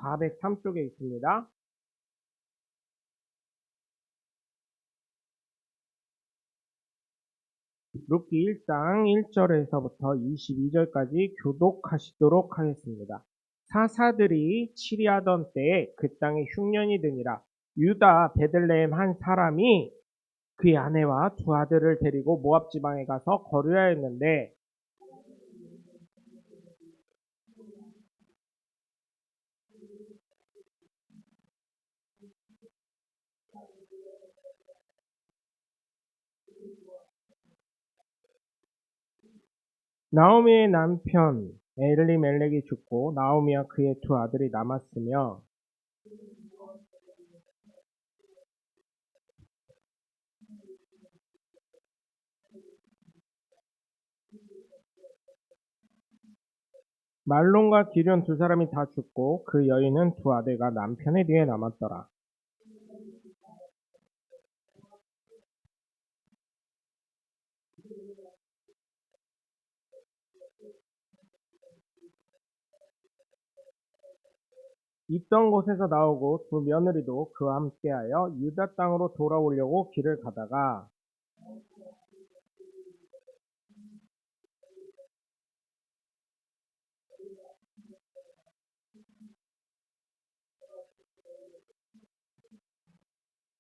403쪽에 있습니다. 룻기 1장 1절에서부터 22절까지 교독하시도록 하겠습니다. 사사들이 치리하던 때에 그 땅에 흉년이 드니라. 유다 베들레헴 한 사람이 그의 아내와 두 아들을 데리고 모압 지방에 가서 거류하였는데 나오미의 남편 엘리멜렉이 죽고 나오미와 그의 두 아들이 남았으며 말론과 기련 두 사람이 다 죽고 그 여인은 두 아들과 남편의 뒤에 남았더라. 있던 곳에서 나오고 두 며느리도 그와 함께하여 유다 땅으로 돌아오려고 길을 가다가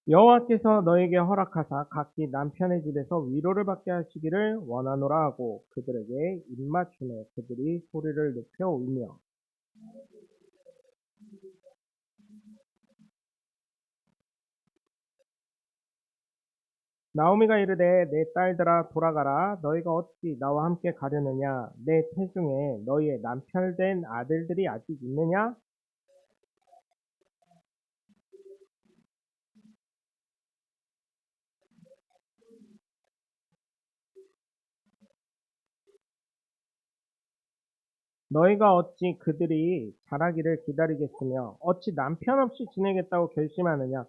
여호와께서 너에게 허락하사 각기 남편의 집에서 위로를 받게 하시기를 원하노라 하고 그들에게 입맞추매 그들이 소리를 높여 울며 나오미가 이르되 내 딸들아 돌아가라 너희가 어찌 나와 함께 가려느냐 내 태중에 너희의 남편된 아들들이 아직 있느냐 너희가 어찌 그들이 자라기를 기다리겠으며 어찌 남편 없이 지내겠다고 결심하느냐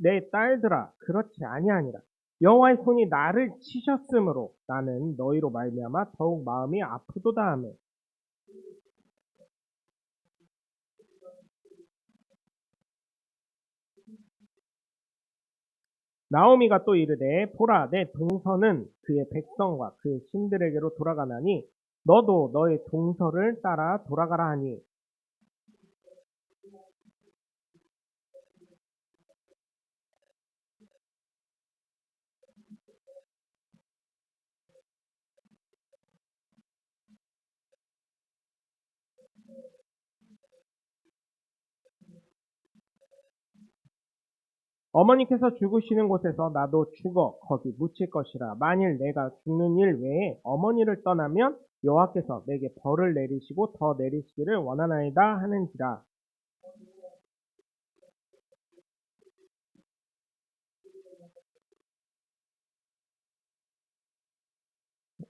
내 딸들아 그렇지 아니하니라 여호와의 손이 나를 치셨으므로 나는 너희로 말미암아 더욱 마음이 아프도다 하며 나오미가 또 이르되 보라 내 동서는 그의 백성과 그의 신들에게로 돌아가나니 너도 너의 동서를 따라 돌아가라 하니 어머니께서 죽으시는 곳에서 나도 죽어 거기 묻힐 것이라. 만일 내가 죽는 일 외에 어머니를 떠나면 여호와께서 내게 벌을 내리시고 더 내리시기를 원하나이다 하는지라.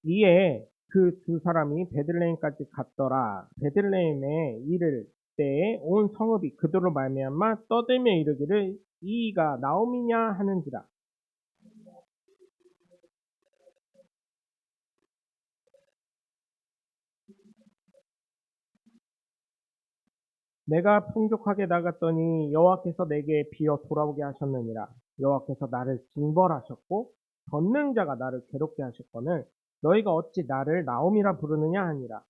이에 그 두 사람이 베들레헴까지 갔더라. 베들레헴에 이를 때에 온 성읍이 그들로 말미암아 떠들며 이르기를 이가 나오미냐 하는지라. 내가 풍족하게 나갔더니 여호와께서 내게 비어 돌아오게 하셨느니라. 여호와께서 나를 징벌하셨고 전능자가 나를 괴롭게 하셨거늘 너희가 어찌 나를 나옴이라 부르느냐 하니라.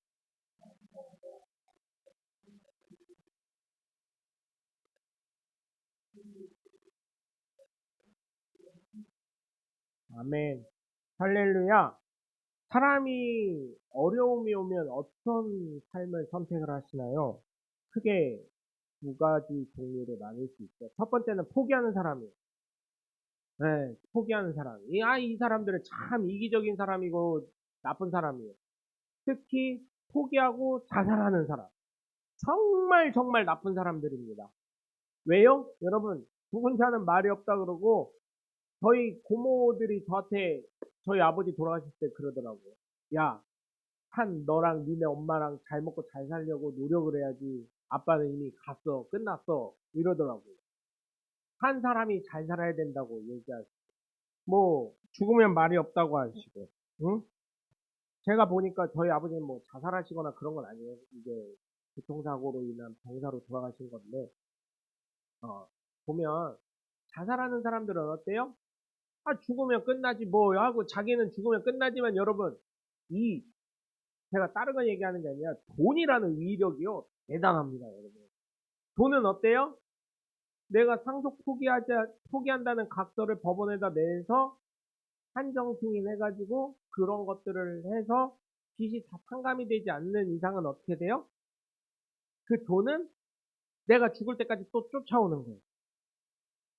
아멘. 할렐루야. 사람이 어려움이 오면 어떤 삶을 선택을 하시나요? 크게 두 가지 종류로 나눌 수 있어요. 첫 번째는 포기하는 사람이에요. 네, 포기하는 사람. 이 사람들은 참 이기적인 사람이고 나쁜 사람이에요. 특히 포기하고 자살하는 사람. 정말 정말 나쁜 사람들입니다. 왜요? 여러분, 죽은 자는 말이 없다 그러고 저희 고모들이 저한테 저희 아버지 돌아가실 때 그러더라고요. 야, 너랑 니네 엄마랑 잘 먹고 잘 살려고 노력을 해야지. 아빠는 이미 갔어. 끝났어. 이러더라고요. 한 사람이 잘 살아야 된다고 얘기하시고 뭐 죽으면 말이 없다고 하시고 응? 제가 보니까 저희 아버지는 뭐 자살하시거나 그런 건 아니에요. 이게 교통사고로 인한 병사로 돌아가신 건데, 보면 자살하는 사람들은 어때요? 아, 죽으면 끝나지 뭐 하고 자기는 죽으면 끝나지만 여러분, 이 제가 다른 거 얘기하는 게 아니라 돈이라는 위력이요 대단합니다, 여러분. 돈은 어때요? 내가 상속 포기한다는 각서를 법원에다 내서 한정 승인해가지고 그런 것들을 해서 빚이 다 탕감이 되지 않는 이상은 어떻게 돼요? 그 돈은 내가 죽을 때까지 또 쫓아오는 거예요.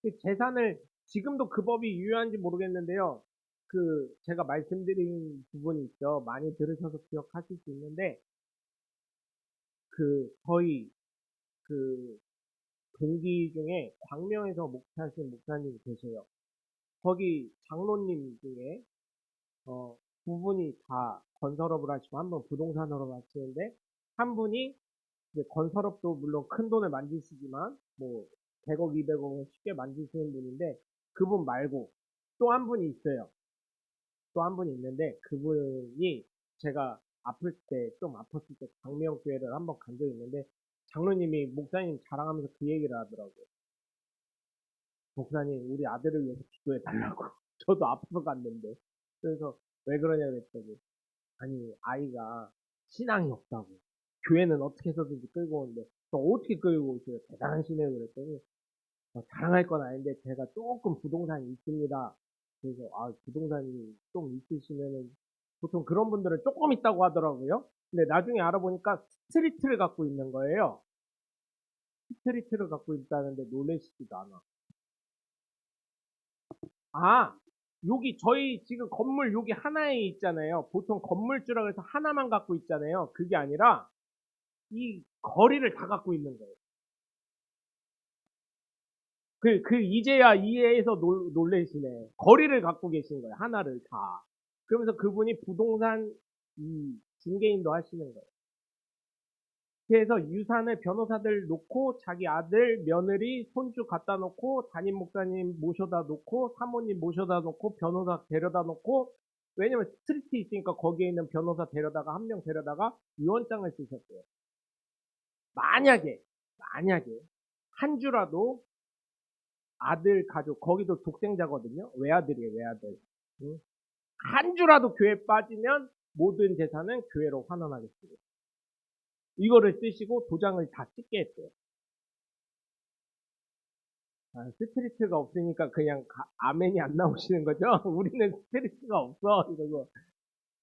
그 재산을 지금도 그 법이 유효한지 모르겠는데요. 그 제가 말씀드린 부분이 있죠. 많이 들으셔서 기억하실 수 있는데 그 저희 그 동기 중에 광명에서 목사하신 목사님이 계세요. 거기 장로님 중에 두 분이 다 건설업을 하시고 한 분 부동산으로 하시는데 한 분이 이제 건설업도 물론 큰 돈을 만지시지만 뭐 100억, 200억은 쉽게 만지시는 분인데 그분 말고 또 한 분이 있어요. 또 한 분이 있는데 그분이 제가 아플 때 좀 아팠을 때 광명교회를 한번 간 적이 있는데 장로님이 목사님 자랑하면서 그 얘기를 하더라고요. 목사님 우리 아들을 위해서 기도해 달라고. 저도 아파서 갔는데 그래서 왜 그러냐 그랬더니 아니 아이가 신앙이 없다고 교회는 어떻게 해서든지 끌고 오는데 또 어떻게 끌고 오세요 대단하시네요 그랬더니 자랑할 건 아닌데 제가 조금 부동산이 있습니다 그래서 아 부동산이 좀 있으시면은 보통 그런 분들은 조금 있다고 하더라고요 근데 나중에 알아보니까 스트리트를 갖고 있는 거예요 스트리트를 갖고 있다는데 놀라시지도 않아 아 여기 저희 지금 건물 여기 하나에 있잖아요 보통 건물주라고 해서 하나만 갖고 있잖아요 그게 아니라 이 거리를 다 갖고 있는 거예요. 이제야 이해해서 놀래시네. 거리를 갖고 계신 거예요. 하나를 다. 그러면서 그분이 부동산 이 중개인도 하시는 거예요. 그래서 유산을 변호사들 놓고 자기 아들, 며느리, 손주 갖다 놓고 담임 목사님 모셔다 놓고 사모님 모셔다 놓고 변호사 데려다 놓고 왜냐면 스트리트 있으니까 거기에 있는 변호사 데려다가 한 명 데려다가 유언장을 쓰셨어요. 만약에 한 주라도 아들 가족 거기도 독생자거든요. 외아들이에요, 외아들. 응? 한 주라도 교회 빠지면 모든 재산은 교회로 환원하겠습니다. 이거를 쓰시고 도장을 다 찍게 했대요. 아, 스트리트가 없으니까 그냥 아멘이 안 나오시는 거죠? 우리는 스트리트가 없어 이러고.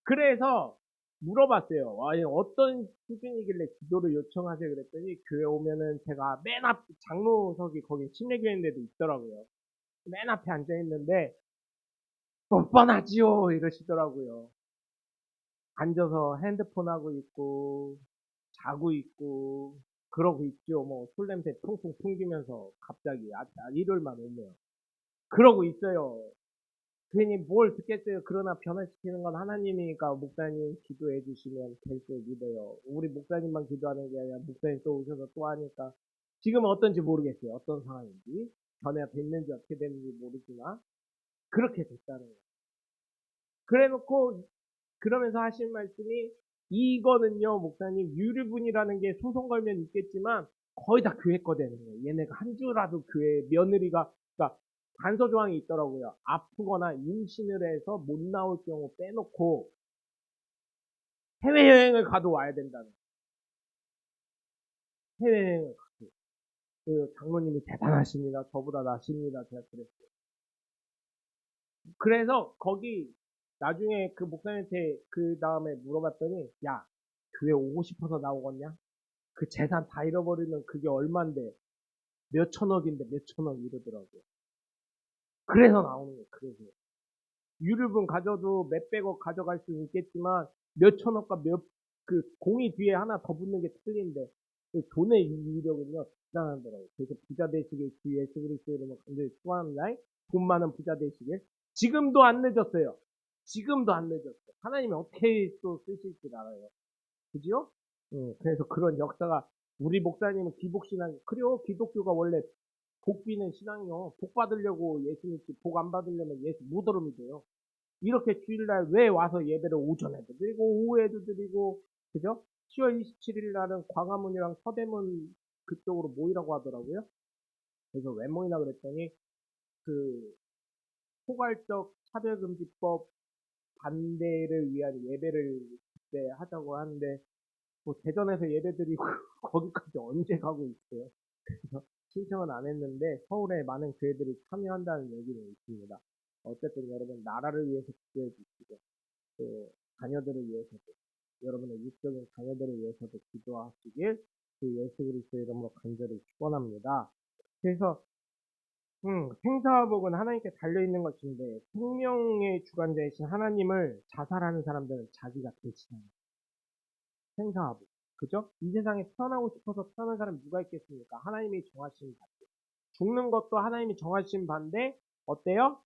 그래서 물어봤어요. 와, 어떤 수준이길래 기도를 요청하세요? 그랬더니 교회 오면은 제가 맨 앞 장로석이 거기 침례교회인데도 있더라고요. 맨 앞에 앉아 있는데 뻔뻔하지요 이러시더라고요. 앉아서 핸드폰 하고 있고 자고 있고 그러고 있죠. 뭐 술 냄새 퉁퉁 풍기면서 갑자기 일요일만 오면 그러고 있어요. 괜히 뭘 듣겠어요. 그러나 변화시키는 건 하나님이니까 목사님 기도해 주시면 될 줄 믿어요. 우리 목사님만 기도하는 게 아니라 목사님 또 오셔서 또 하니까 지금은 어떤지 모르겠어요. 어떤 상황인지 변화가 됐는지 어떻게 됐는지 모르지만 그렇게 됐다는 거예요. 그래 놓고 그러면서 하신 말씀이 이거는요, 목사님, 유류분이라는 게 소송 걸면 있겠지만 거의 다 교회 거 되는 거예요. 얘네가 한 주라도 교회 며느리가 그러니까 단서 조항이 있더라고요. 아프거나 임신을 해서 못 나올 경우 빼놓고 해외여행을 가도 와야 된다는 해외여행을 가도 그 장로님이 대단하십니다. 저보다 나십니다. 제가 그랬어요. 그래서 거기 나중에 그 목사님한테 그 다음에 물어봤더니 야 교회 오고 싶어서 나오겠냐? 그 재산 다 잃어버리면 그게 얼만데 몇 천억인데 몇 천억 이러더라고요. 그래서 나오는 거예요. 그래서 유류분 가져도 몇백억 가져갈 수는 있겠지만 몇 천억과 몇 그 공이 뒤에 하나 더 붙는 게 틀린데 그 돈의 위력은요 대단하더라고요. 그래서 부자 되시길 주 예수 그리스도 이름으로 간절히 축원합니다. 돈 많은 부자 되시길. 지금도 안 늦었어요. 지금도 안 늦었어요. 하나님이 어떻게 또 쓰실 줄 알아요. 그죠? 그래서 그런 역사가 우리 목사님은 기복신앙 그래요 기독교가 원래 복 비는 신앙이요 복 받으려고 예수 믿지 복 안 받으려면 예수 무더러 믿어요 이렇게 주일날 왜 와서 예배를 오전에도 드리고 오후에도 드리고 그죠? 10월 27일 날은 광화문이랑 서대문 그쪽으로 모이라고 하더라고요. 그래서 왜 모이나 그랬더니 그 포괄적 차별금지법 반대를 위한 예배를 그때 하자고 하는데 뭐 대전에서 예배 드리고 거기까지 언제 가고 있어요. 그래서 신청은 안 했는데 서울에 많은 교회들이 참여한다는 얘기는 있습니다. 어쨌든 여러분 나라를 위해서 기도해 주시고 또 자녀들을 위해서도 여러분의 육적인 자녀들을 위해서도 기도하시길 그 예수 그리스도의 이름으로 간절히 축원합니다. 그래서 생사화복은 하나님께 달려있는 것인데 생명의 주관자이신 하나님을 자살하는 사람들은 자기가 대신하는 생사화복. 그죠? 이 세상에 태어나고 싶어서 태어난 사람이 누가 있겠습니까? 하나님이 정하신 반대. 죽는 것도 하나님이 정하신 반대. 어때요?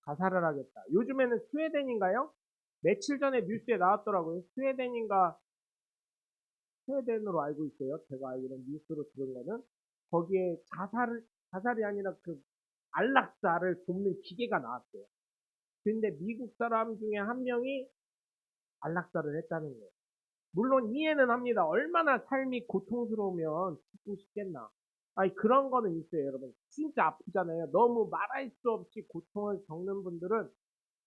자살을 하겠다. 요즘에는 스웨덴인가요? 며칠 전에 뉴스에 나왔더라고요. 스웨덴으로 알고 있어요. 제가 알기로는 뉴스로 들은 거는 거기에 자살이 아니라 그 안락사를 돕는 기계가 나왔대요. 근데 미국 사람 중에 한 명이 안락사를 했다는 거예요. 물론 이해는 합니다. 얼마나 삶이 고통스러우면 죽고 싶겠나. 아니 그런 거는 있어요, 여러분. 진짜 아프잖아요. 너무 말할 수 없이 고통을 겪는 분들은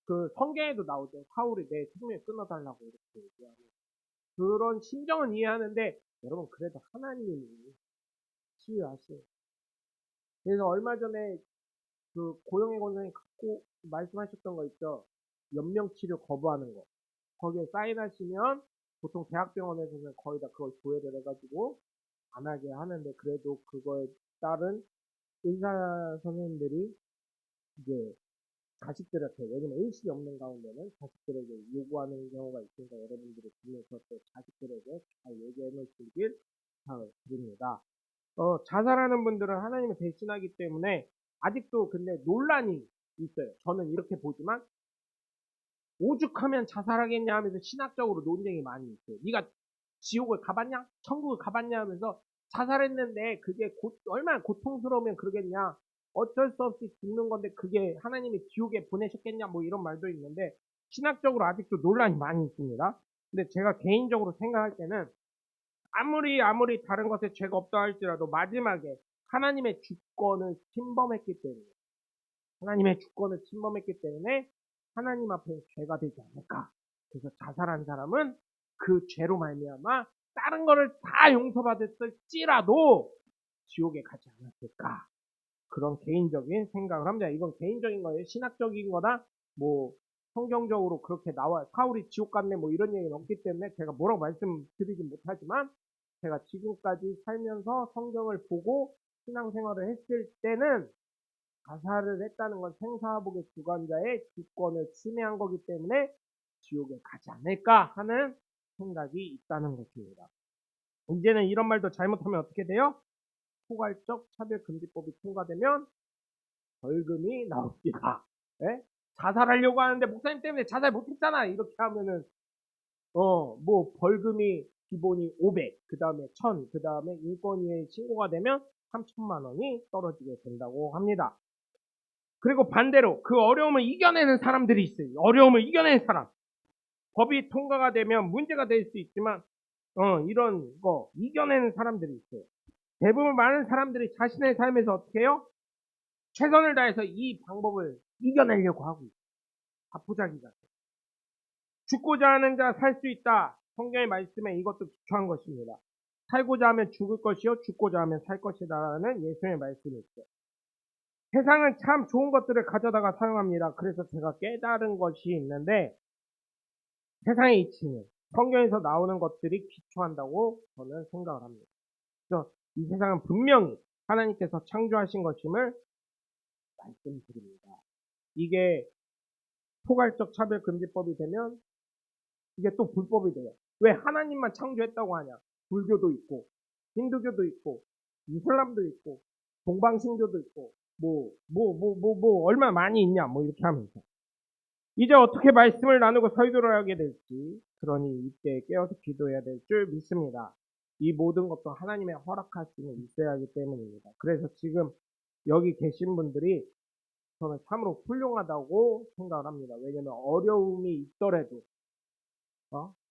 그 성경에도 나오죠. 사울이 내 생명 끊어달라고 이렇게 얘기하는 그런 심정은 이해하는데 여러분 그래도 하나님이 치유하시요. 그래서 얼마 전에 그 고영애 권사님 갖고 말씀하셨던 거 있죠. 연명치료 거부하는 거. 거기에 사인하시면 보통 대학병원에서는 거의 다 그걸 조회를 해가지고 안 하게 하는데 그래도 그거에 따른 의사 선생님들이 이제 자식들한테 왜냐면 의식이 없는 가운데는 자식들에게 요구하는 경우가 있으니까 여러분들이 보면서 또 자식들에게 잘 얘기해 놓으시길 바랍니다. 자살하는 분들은 하나님을 대신하기 때문에 아직도 근데 논란이 있어요. 저는 이렇게 보지만 오죽하면 자살하겠냐 하면서 신학적으로 논쟁이 많이 있어요. 네가 지옥을 가봤냐? 천국을 가봤냐 하면서 자살했는데 그게 얼마나 고통스러우면 그러겠냐? 어쩔 수 없이 죽는 건데 그게 하나님이 지옥에 보내셨겠냐? 뭐 이런 말도 있는데 신학적으로 아직도 논란이 많이 있습니다. 근데 제가 개인적으로 생각할 때는 아무리 다른 것에 죄가 없다 할지라도 마지막에 하나님의 주권을 침범했기 때문에 하나님의 주권을 침범했기 때문에 하나님 앞에 죄가 되지 않을까. 그래서 자살한 사람은 그 죄로 말미암아 다른 거를 다 용서받았을지라도 지옥에 가지 않았을까. 그런 개인적인 생각을 합니다. 이건 개인적인 거예요. 신학적인 거나 뭐 성경적으로 그렇게 나와 사울이 지옥 갔네 뭐 이런 얘기는 없기 때문에 제가 뭐라고 말씀드리진 못하지만 제가 지금까지 살면서 성경을 보고 신앙생활을 했을 때는 자살을 했다는 건 생사화복의 주관자의 주권을 침해한 거기 때문에 지옥에 가지 않을까 하는 생각이 있다는 것입니다. 이제는 이런 말도 잘못하면 어떻게 돼요? 포괄적 차별금지법이 통과되면 벌금이 나옵니다. 예? 자살하려고 하는데 목사님 때문에 자살 못했잖아 이렇게 하면은 뭐 벌금이 기본이 500, 그 다음에 1000, 그 다음에 인권위에 신고가 되면 3천만 원이 떨어지게 된다고 합니다. 그리고 반대로 그 어려움을 이겨내는 사람들이 있어요. 어려움을 이겨내는 사람. 법이 통과가 되면 문제가 될 수 있지만 이런 거 이겨내는 사람들이 있어요. 대부분 많은 사람들이 자신의 삶에서 어떻게 해요? 최선을 다해서 이 방법을 이겨내려고 하고 있어요. 바쁘자기 같아. 죽고자 하는 자 살 수 있다. 성경의 말씀에 이것도 기초한 것입니다. 살고자 하면 죽을 것이요 죽고자 하면 살 것이다라는 예수의 말씀이 있어요. 세상은 참 좋은 것들을 가져다가 사용합니다. 그래서 제가 깨달은 것이 있는데 세상의 이치는 성경에서 나오는 것들이 기초한다고 저는 생각을 합니다. 그래서 이 세상은 분명히 하나님께서 창조하신 것임을 말씀드립니다. 이게 포괄적 차별금지법이 되면 이게 또 불법이 돼요. 왜 하나님만 창조했다고 하냐? 불교도 있고 힌두교도 있고 이슬람도 있고 동방신교도 있고 얼마나 많이 있냐 뭐 이렇게 하면서 이제 어떻게 말씀을 나누고 설교를 하게 될지 그러니 이때 깨어서 기도해야 될 줄 믿습니다. 이 모든 것도 하나님의 허락하심이 있어야 하기 때문입니다. 그래서 지금 여기 계신 분들이 저는 참으로 훌륭하다고 생각을 합니다. 왜냐면 어려움이 있더라도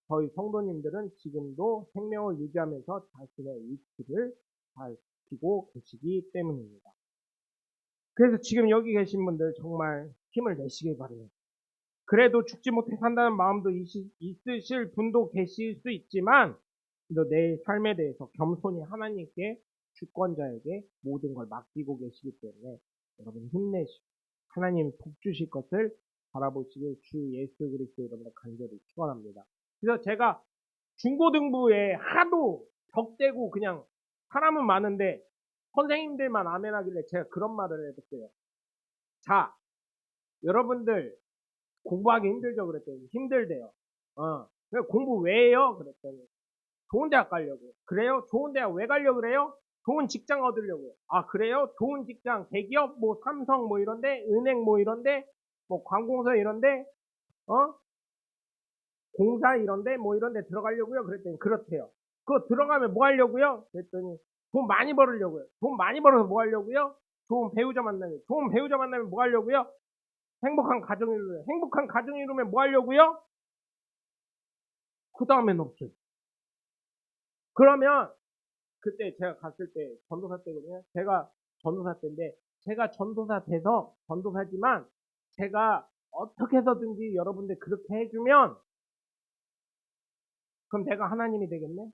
저희 성도님들은 지금도 생명을 유지하면서 자신의 위치를 잘 지키고 계시기 때문입니다. 그래서 지금 여기 계신 분들 정말 힘을 내시길 바래요. 그래도 죽지 못해 산다는 마음도 있으실 분도 계실 수 있지만 내 삶에 대해서 겸손히 하나님께 주권자에게 모든 걸 맡기고 계시기 때문에 여러분 힘내시고 하나님 복 주실 것을 바라보시길 주 예수 그리스도 이름으로 간절히 축원합니다. 그래서 제가 중고등부에 하도 덕대고 그냥 사람은 많은데 선생님들만 아멘 하길래 제가 그런 말을 해봤어요. 자, 여러분들 공부하기 힘들죠? 그랬더니 힘들대요. 공부 왜 해요? 그랬더니 좋은 대학 가려고요. 그래요? 좋은 대학 왜 가려고 그래요? 좋은 직장 얻으려고요. 아, 그래요? 좋은 직장, 대기업, 뭐, 삼성, 뭐, 이런데, 은행, 뭐, 이런데, 뭐, 관공서 이런데, 어? 공사 이런데, 뭐, 이런데 들어가려고요? 그랬더니, 그렇대요. 그거 들어가면 뭐 하려고요? 그랬더니, 돈 많이 벌으려고요. 돈 많이 벌어서 뭐 하려고요? 좋은 배우자 만나면. 좋은 배우자 만나면 뭐 하려고요? 행복한 가정 이루면. 행복한 가정 이루면 뭐 하려고요? 그 다음엔 없어요. 그러면, 그때 제가 갔을 때 전도사 때거든요. 제가 전도사 때인데 제가 전도사 돼서 전도사지만 제가 어떻게 해서든지 여러분들 그렇게 해주면 그럼 내가 하나님이 되겠네?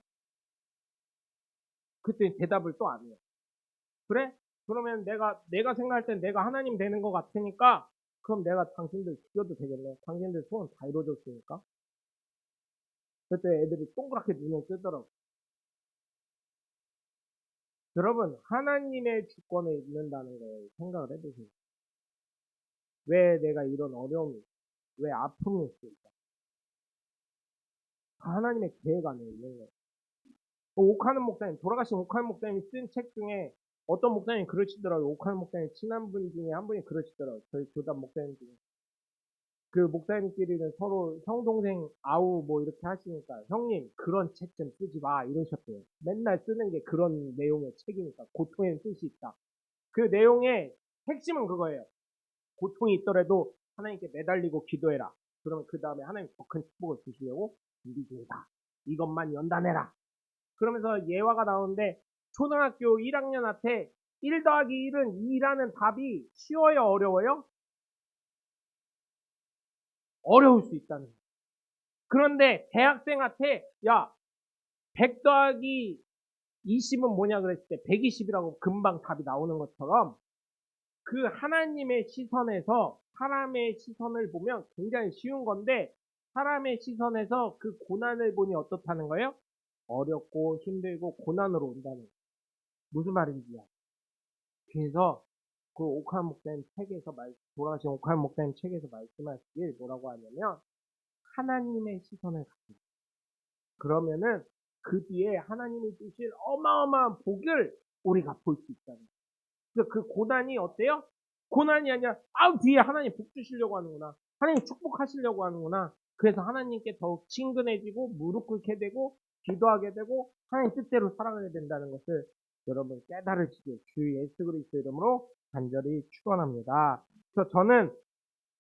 그때 대답을 또 안 해요. 그래? 그러면 내가 생각할 땐 내가 하나님 되는 것 같으니까 그럼 내가 당신들 죽여도 되겠네. 당신들 소원 다 이루어졌으니까. 그때 애들이 동그랗게 눈을 뜨더라고. 여러분 하나님의 주권에 있는다는 걸 생각을 해보세요. 왜 내가 이런 어려움이, 왜 아픔이 있을까? 하나님의 계획 안에 있는 거예요. 오카는 목사님, 돌아가신 오카는 목사님이 쓴 책 중에 어떤 목사님이 그러시더라고요. 오카는 목사님 친한 분 중에 한 분이 그러시더라고요. 저희 교단 목사님 중에. 그 목사님끼리는 서로 형, 동생, 아우 뭐 이렇게 하시니까 형님 그런 책 좀 쓰지 마 이러셨대요. 맨날 쓰는 게 그런 내용의 책이니까 고통엔 뜻이 있다. 그 내용의 핵심은 그거예요. 고통이 있더라도 하나님께 매달리고 기도해라. 그러면 그 다음에 하나님 더 큰 축복을 주시려고 준비 중이다. 이것만 연단해라. 그러면서 예화가 나오는데 초등학교 1학년한테 1 더하기 1은 2라는 답이 쉬워요? 어려워요? 어려울 수 있다는 거예요. 그런데 대학생한테 야 100 더하기 20은 뭐냐 그랬을 때 120이라고 금방 답이 나오는 것처럼 그 하나님의 시선에서 사람의 시선을 보면 굉장히 쉬운 건데 사람의 시선에서 그 고난을 보니 어떻다는 거예요? 어렵고 힘들고 고난으로 온다는 거예요. 무슨 말인지요? 그래서 그 오카는 목사님 책에서 돌아가신 오카는 목사님 책에서 말씀하시길 뭐라고 하냐면 하나님의 시선을 갖는 그러면은 그 뒤에 하나님이 주실 어마어마한 복을 우리가 볼 수 있다는 거예요. 그래서 그 고난이 어때요? 고난이 아니라 뒤에 하나님 복 주시려고 하는구나. 하나님 축복하시려고 하는구나. 그래서 하나님께 더욱 친근해지고 무릎 꿇게 되고 기도하게 되고 하나님 뜻대로 살아가게 된다는 것을 여러분 깨달으시길 주 예수 그리스도 이름으로 간절히 축원합니다. 그래서 저는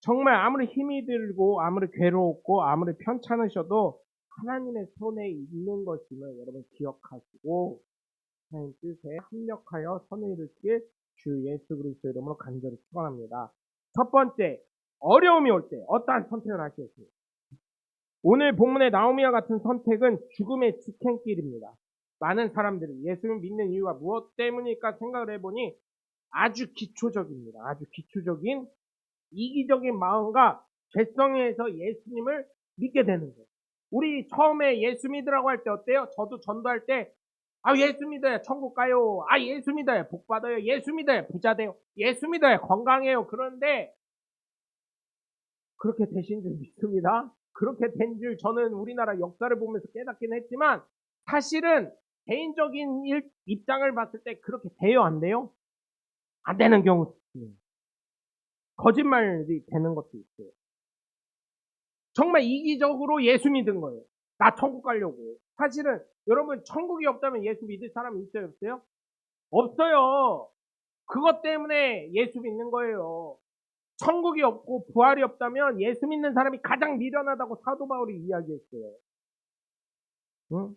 정말 아무리 힘이 들고 아무리 괴롭고 아무리 편찮으셔도 하나님의 손에 있는 것임을 여러분 기억하시고 하나님 뜻에 합력하여 선을 이루길 주 예수 그리스도 이름으로 간절히 축원합니다. 첫 번째, 어려움이 올 때 어떠한 선택을 하시겠습니까? 오늘 본문의 나오미와 같은 선택은 죽음의 직행길입니다. 많은 사람들이 예수를 믿는 이유가 무엇 때문일까 생각을 해보니 아주 기초적입니다. 아주 기초적인 이기적인 마음과 죄성에서 예수님을 믿게 되는 거예요. 우리 처음에 예수 믿으라고 할 때 어때요? 저도 전도할 때 예수 믿어야 천국 가요. 예수 믿어야 복 받아요. 예수 믿어야 부자 돼요. 예수 믿어야 건강해요. 그런데 그렇게 되신 줄 믿습니다. 그렇게 된 줄 저는 우리나라 역사를 보면서 깨닫긴 했지만 사실은 개인적인 입장을 봤을 때 그렇게 돼요? 안 돼요? 안 되는 경우도 있어요. 거짓말이 되는 것도 있어요. 정말 이기적으로 예수 믿은 거예요. 나 천국 가려고. 사실은 여러분 천국이 없다면 예수 믿을 사람이 있어요? 없어요? 없어요. 그것 때문에 예수 믿는 거예요. 천국이 없고 부활이 없다면 예수 믿는 사람이 가장 미련하다고 사도 바울이 이야기했어요. 응?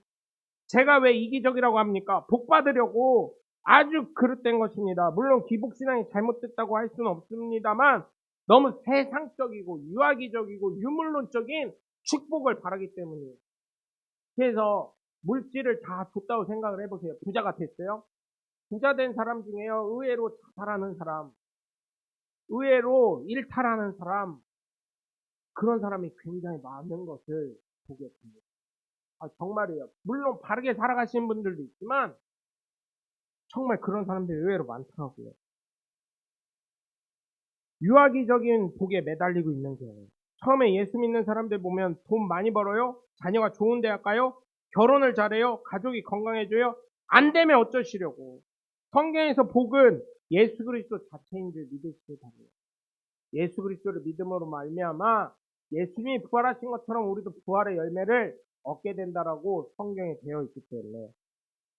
제가 왜 이기적이라고 합니까? 복 받으려고 아주 그릇된 것입니다. 물론 기복신앙이 잘못됐다고 할 수는 없습니다만 너무 세상적이고 유아기적이고 유물론적인 축복을 바라기 때문이에요. 그래서 물질을 다 줬다고 생각을 해보세요. 부자가 됐어요? 부자 된 사람 중에요. 의외로 자살하는 사람, 의외로 일탈하는 사람, 그런 사람이 굉장히 많은 것을 보게 됩니다. 아, 정말이에요. 물론 바르게 살아가시는 분들도 있지만 정말 그런 사람들이 의외로 많더라고요. 유아기적인 복에 매달리고 있는 거예요. 처음에 예수 믿는 사람들 보면 돈 많이 벌어요? 자녀가 좋은 대학 가요? 결혼을 잘해요? 가족이 건강해져요? 안 되면 어쩌시려고. 성경에서 복은 예수 그리스도 자체인 줄 믿으시기 바래요. 예수 그리스도를 믿음으로 말미암아 예수님이 부활하신 것처럼 우리도 부활의 열매를 얻게 된다라고 성경에 되어 있기 때문에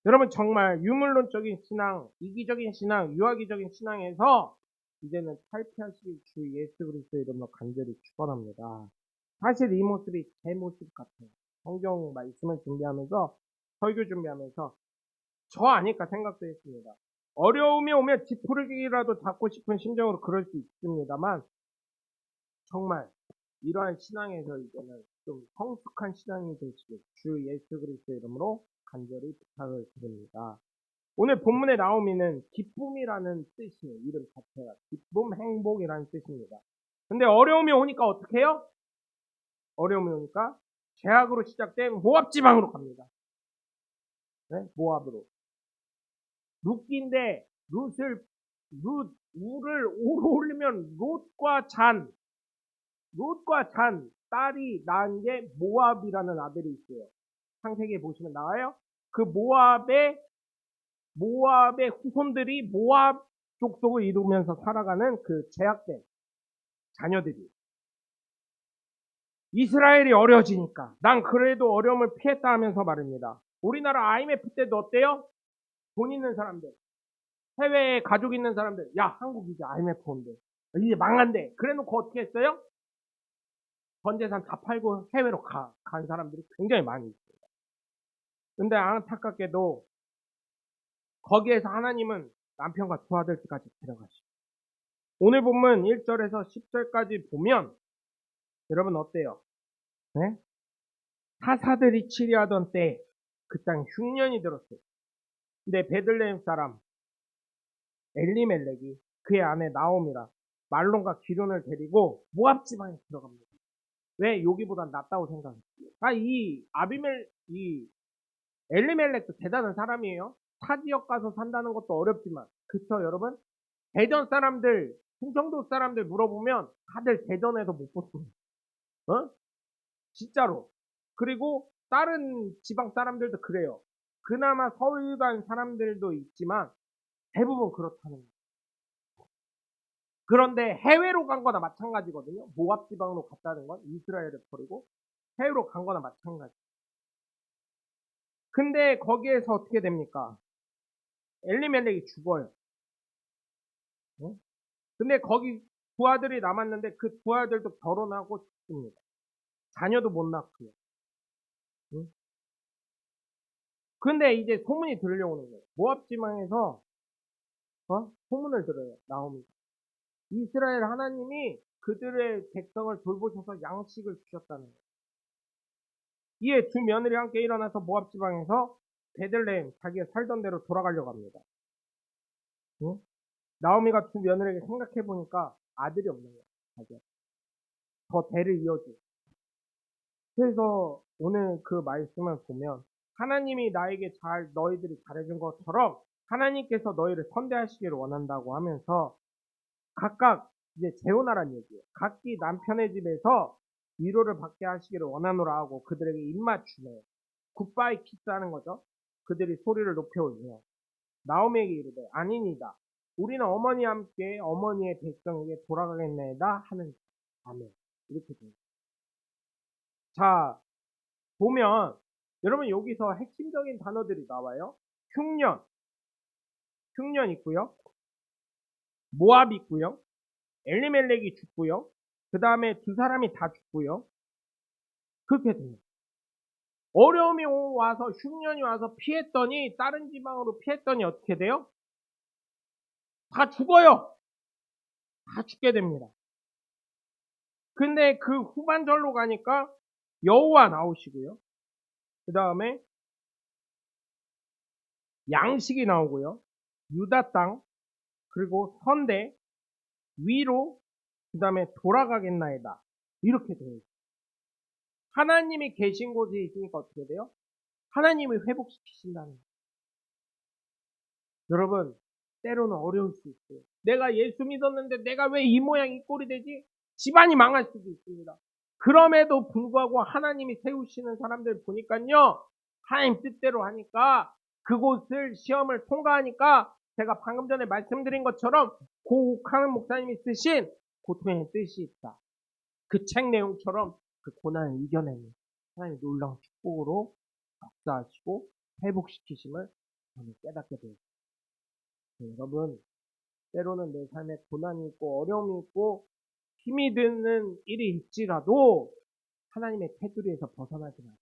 여러분 정말 유물론적인 신앙, 이기적인 신앙, 유아기적인 신앙에서 이제는 탈피하시길 주 예수 그리스도의 이름으로 간절히 축원합니다. 사실 이 모습이 제 모습 같아요. 성경 말씀을 준비하면서 설교 준비하면서 저 아닐까 생각도 했습니다. 어려움이 오면 지푸르기라도 잡고 싶은 심정으로 그럴 수 있습니다만 정말 이러한 신앙에서 이제는 좀 성숙한 신앙이 되시길 주 예수 그리스도 이름으로 간절히 부탁을 드립니다. 오늘 본문에 나오미는 기쁨이라는 뜻이에요. 이름 자체가 기쁨, 행복이라는 뜻입니다. 근데 어려움이 오니까 어떻게 해요? 어려움이 오니까 죄악으로 시작된 모압 지방으로 갑니다. 네? 모압으로. 룻기인데 우를 올리면 롯과 잔 딸이 낳은 게 모압이라는 아들이 있어요. 창세기에 보시면 나와요. 그 모압의 후손들이 모압 족속을 이루면서 살아가는 그 제약된 자녀들이 이스라엘이 어려워지니까 난 그래도 어려움을 피했다 하면서 말입니다. 우리나라 IMF 때도 어때요? 돈 있는 사람들, 해외에 가족 있는 사람들, 야 한국 이제 IMF 온대, 이제 망한대. 그래놓고 어떻게 했어요? 전 재산 다 팔고 해외로 간 사람들이 굉장히 많이 있습니다. 근데 안타깝게도 거기에서 하나님은 남편과 두 아들까지 데려가시고 오늘 본문 1절에서 10절까지 보면 여러분 어때요? 네? 사사들이 치리하던 때 그 땅에 흉년이 들었어요. 근데 베들레헴 사람 엘리멜렉이 그의 아내 나옴이라 말론과 기론을 데리고 모압 지방에 들어갑니다. 왜 여기보단 낫다고 생각해요? 이 엘리멜렉도 대단한 사람이에요. 타 지역 가서 산다는 것도 어렵지만 그쵸 여러분? 대전 사람들 충청도 사람들 물어보면 다들 대전에서 못 봤습니다. 어? 진짜로. 그리고 다른 지방 사람들도 그래요. 그나마 서울 간 사람들도 있지만 대부분 그렇다는 거예요. 그런데 해외로 간 거나 마찬가지거든요. 모압 지방으로 갔다는 건 이스라엘을 버리고 해외로 간 거나 마찬가지. 근데 거기에서 어떻게 됩니까? 엘리멜렉이 죽어요. 응? 근데 거기 두 아들이 남았는데 그 두 아들도 결혼하고 죽습니다. 자녀도 못 낳고요. 응? 근데 이제 소문이 들려오는 거예요. 모압 지방에서 소문을 들어요. 나옵니다. 이스라엘 하나님이 그들의 백성을 돌보셔서 양식을 주셨다는 거예요. 이에 두 며느리 함께 일어나서 모압 지방에서 베들레헴 자기가 살던 대로 돌아가려고 합니다. 응? 나오미가 두 며느리에게 생각해 보니까 아들이 없는 거야. 자기가 더 대를 이어줘. 그래서 오늘 그 말씀을 보면 하나님이 나에게 너희들이 잘해준 것처럼 하나님께서 너희를 선대하시기를 원한다고 하면서 각각 이제 재혼하라는 얘기예요. 각기 남편의 집에서 위로를 받게 하시기를 원하노라 하고 그들에게 입맞추네. 굿바이 키스하는 거죠. 그들이 소리를 높여 울며 나오미에게 이르되 아니니다. 우리는 어머니와 함께 어머니의 백성에게 돌아가겠나이다 하는 아멘. 이렇게 돼요. 자 보면 여러분 여기서 핵심적인 단어들이 나와요. 흉년 있고요. 모압 있고요. 엘리멜렉이 죽고요. 그 다음에 두 사람이 다 죽고요. 그렇게 돼요. 어려움이 와서 흉년이 와서 피했더니 다른 지방으로 피했더니 어떻게 돼요? 다 죽어요. 다 죽게 됩니다. 근데 그 후반절로 가니까 여호와 나오시고요. 그 다음에 양식이 나오고요. 유다 땅, 그리고 선대, 위로, 그 다음에 돌아가겠나이다. 이렇게 돼요. 하나님이 계신 곳에 있으니까 어떻게 돼요? 하나님이 회복시키신다는 거예요. 여러분, 때로는 어려울 수 있어요. 내가 예수 믿었는데 내가 왜 이 모양 이 꼴이 되지? 집안이 망할 수도 있습니다. 그럼에도 불구하고 하나님이 세우시는 사람들 보니까요. 하나님 뜻대로 하니까 그곳을 시험을 통과하니까 제가 방금 전에 말씀드린 것처럼 고욱하는 목사님이 쓰신 고통의 뜻이 있다. 그 책 내용처럼 그 고난을 이겨내는 하나님의 놀라운 축복으로 역사하시고 회복시키심을 저는 깨닫게 되었습니다. 여러분, 때로는 내 삶에 고난이 있고 어려움이 있고 힘이 드는 일이 있지라도 하나님의 테두리에서 벗어나지 마세요.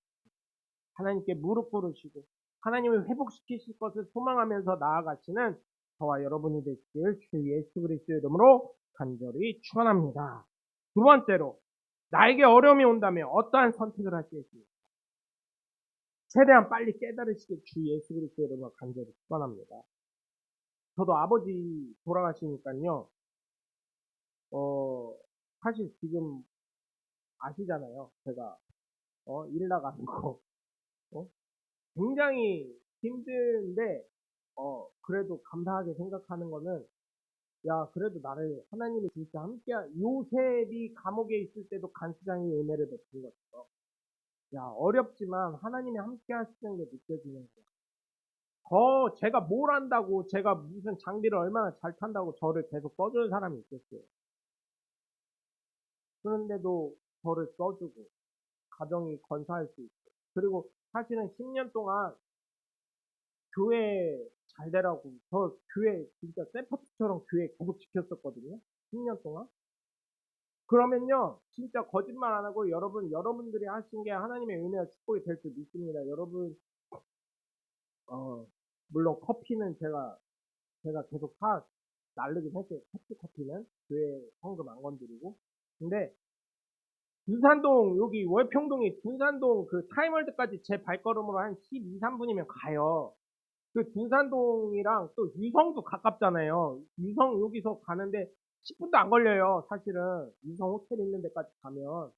하나님께 무릎 꿇으시고 하나님을 회복시키실 것을 소망하면서 나아가시는 저와 여러분이 되시길 주 예수 그리스도의 이름으로 간절히 축원합니다. 두 번째로, 나에게 어려움이 온다면 어떠한 선택을 하시겠습니까? 최대한 빨리 깨달으시길 주 예수 그리스도의 이름으로 간절히 축원합니다. 저도 아버지 돌아가시니까요. 사실 지금 아시잖아요. 제가 일 나가는 거 어? 굉장히 힘든데 그래도 감사하게 생각하는 거는, 야, 그래도 나를 하나님이 진짜 함께, 요셉이 감옥에 있을 때도 간수장이 은혜를 베푼 것처럼, 야, 어렵지만 하나님이 함께 하시는 게 느껴지는 거야. 제가 뭘 한다고, 제가 무슨 장비를 얼마나 잘 탄다고 저를 계속 써주는 사람이 있겠어요. 그런데도 저를 써주고 가정이 건사할 수 있고, 그리고 사실은 10년 동안 교회 잘 되라고 저 교회 진짜 세퍼트처럼 교회 계속 지켰었거든요. 10년 동안. 그러면요, 진짜 거짓말 안 하고 여러분들이 하신 게 하나님의 은혜와 축복이 될 줄 믿습니다. 여러분, 물론 커피는 제가 계속 나르긴 했어요. 커피는 교회 헌금 안 건드리고. 근데 둔산동, 여기 월평동이 둔산동 그 타임월드까지 제 발걸음으로 한 12, 3분이면 가요. 그 둔산동이랑 또 유성도 가깝잖아요. 유성 여기서 가는데 10분도 안 걸려요. 사실은 유성 호텔 있는 데까지 가면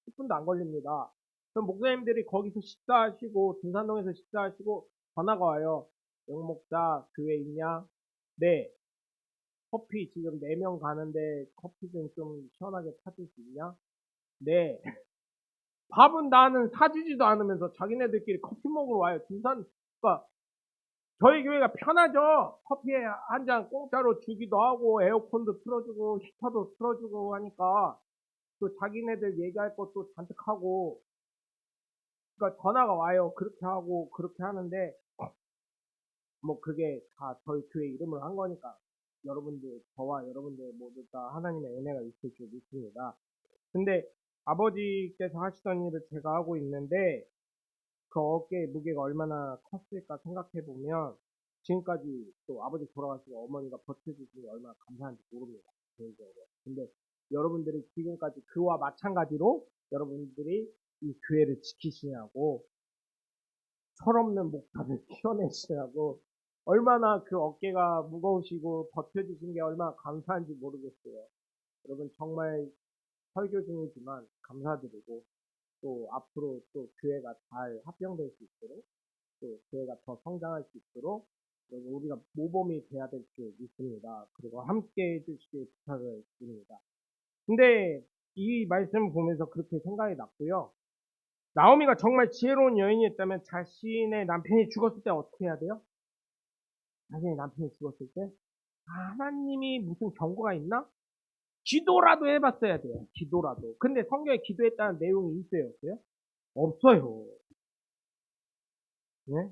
10분도 안 걸립니다. 그럼 목사님들이 거기서 식사하시고 둔산동에서 식사하시고 전화가 와요. 영 목사 교회 있냐? 네. 커피 지금 4명 가는데 커피 좀 시원하게 타줄 수 있냐? 네. 밥은 나는 사주지도 않으면서 자기네들끼리 커피 먹으러 와요. 그러니까 저희 교회가 편하죠. 커피에 한 잔 공짜로 주기도 하고 에어컨도 틀어주고 히터도 틀어주고 하니까 또 자기네들 얘기할 것도 잔뜩 하고, 그러니까 전화가 와요. 그렇게 하고 그렇게 하는데 뭐 그게 다 저희 교회 이름을 한 거니까 저와 여러분들 모두 다 하나님의 은혜가 있을 줄 믿습니다. 근데 아버지께서 하시던 일을 제가 하고 있는데 그 어깨의 무게가 얼마나 컸을까 생각해 보면 지금까지 또 아버지 돌아가시고 어머니가 버텨주시니 얼마나 감사한지 모릅니다. 개인적으로. 근데 여러분들이 지금까지 그와 마찬가지로 여러분들이 이 교회를 지키시냐고, 철없는 목사를 키워내시냐고, 얼마나 그 어깨가 무거우시고 버텨주신 게 얼마나 감사한지 모르겠어요. 여러분 정말 설교 중이지만 감사드리고, 또 앞으로 또 교회가 잘 합병될 수 있도록, 또 교회가 더 성장할 수 있도록 우리가 모범이 돼야 될 줄 믿습니다. 그리고 함께 해주시길 부탁을 드립니다. 근데 이 말씀을 보면서 그렇게 생각이 났고요. 나오미가 정말 지혜로운 여인이었다면 자신의 남편이 죽었을 때 어떻게 해야 돼요? 자신의 남편이 죽었을 때 하나님이 무슨 경고가 있나? 기도라도 해봤어야 돼요. 기도라도. 근데 성경에 기도했다는 내용이 있어요, 없어요? 없어요. 네?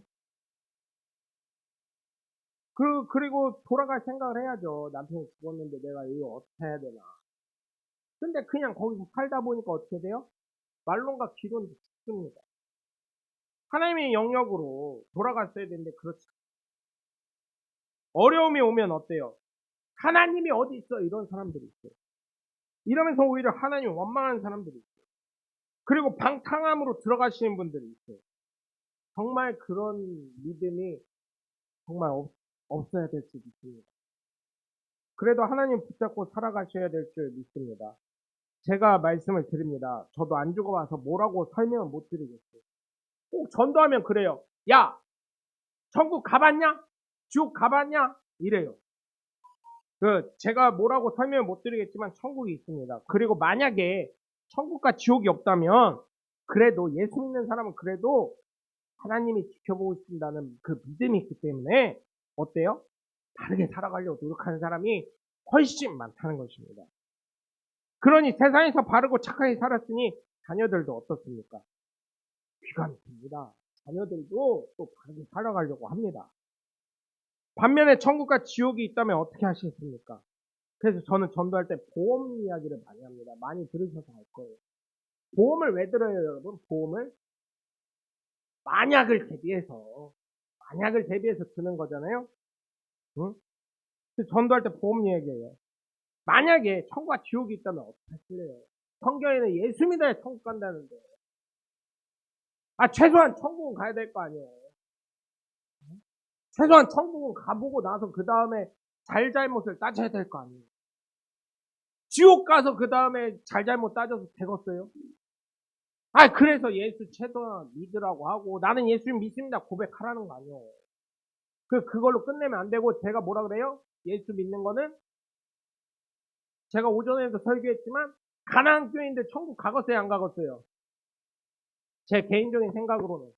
그리고 돌아갈 생각을 해야죠. 남편이 죽었는데 내가 이거 어떻게 해야 되나. 근데 그냥 거기서 살다 보니까 어떻게 돼요? 말론과 기론도 죽습니다. 하나님의 영역으로 돌아갔어야 되는데 그렇지. 어려움이 오면 어때요? 하나님이 어디 있어? 이런 사람들이 있어요. 이러면서 오히려 하나님 원망하는 사람들이 있어요. 그리고 방탕함으로 들어가시는 분들이 있어요. 정말 그런 믿음이 정말 없어야 될 수 있습니다. 그래도 하나님 붙잡고 살아가셔야 될 줄 믿습니다. 제가 말씀을 드립니다. 저도 안 죽어봐서 뭐라고 설명을 못 드리겠어요. 꼭 전도하면 그래요. 야, 천국 가봤냐? 지옥 가봤냐? 이래요. 제가 뭐라고 설명을 못 드리겠지만 천국이 있습니다. 그리고 만약에 천국과 지옥이 없다면 그래도 예수 믿는 사람은 그래도 하나님이 지켜보고 있다는 그 믿음이 있기 때문에 어때요? 다르게 살아가려고 노력하는 사람이 훨씬 많다는 것입니다. 그러니 세상에서 바르고 착하게 살았으니 자녀들도 어떻습니까? 귀가 듭니다. 자녀들도 또 바르게 살아가려고 합니다. 반면에 천국과 지옥이 있다면 어떻게 하시겠습니까? 그래서 저는 전도할 때 보험 이야기를 많이 합니다. 많이 들으셔서 알 거예요. 보험을 왜 들어요, 여러분? 보험을 만약을 대비해서 드는 거잖아요. 응? 그래서 전도할 때 보험 이야기예요. 만약에 천국과 지옥이 있다면 어떻게 하실래요? 성경에는 예수 믿어야 천국 간다는데. 최소한 천국은 가야 될 거 아니에요. 최소한 천국은 가보고 나서 그 다음에 잘잘못을 따져야 될 거 아니에요. 지옥 가서 그 다음에 잘잘못 따져서 되겠어요? 그래서 예수 최소한 믿으라고 하고 나는 예수 믿습니다 고백하라는 거 아니에요. 그걸로 끝내면 안 되고 제가 뭐라 그래요? 예수 믿는 거는 제가 오전에도 설교했지만 가나안 교회인데 천국 가겠어요 안 가겠어요? 제 개인적인 생각으로는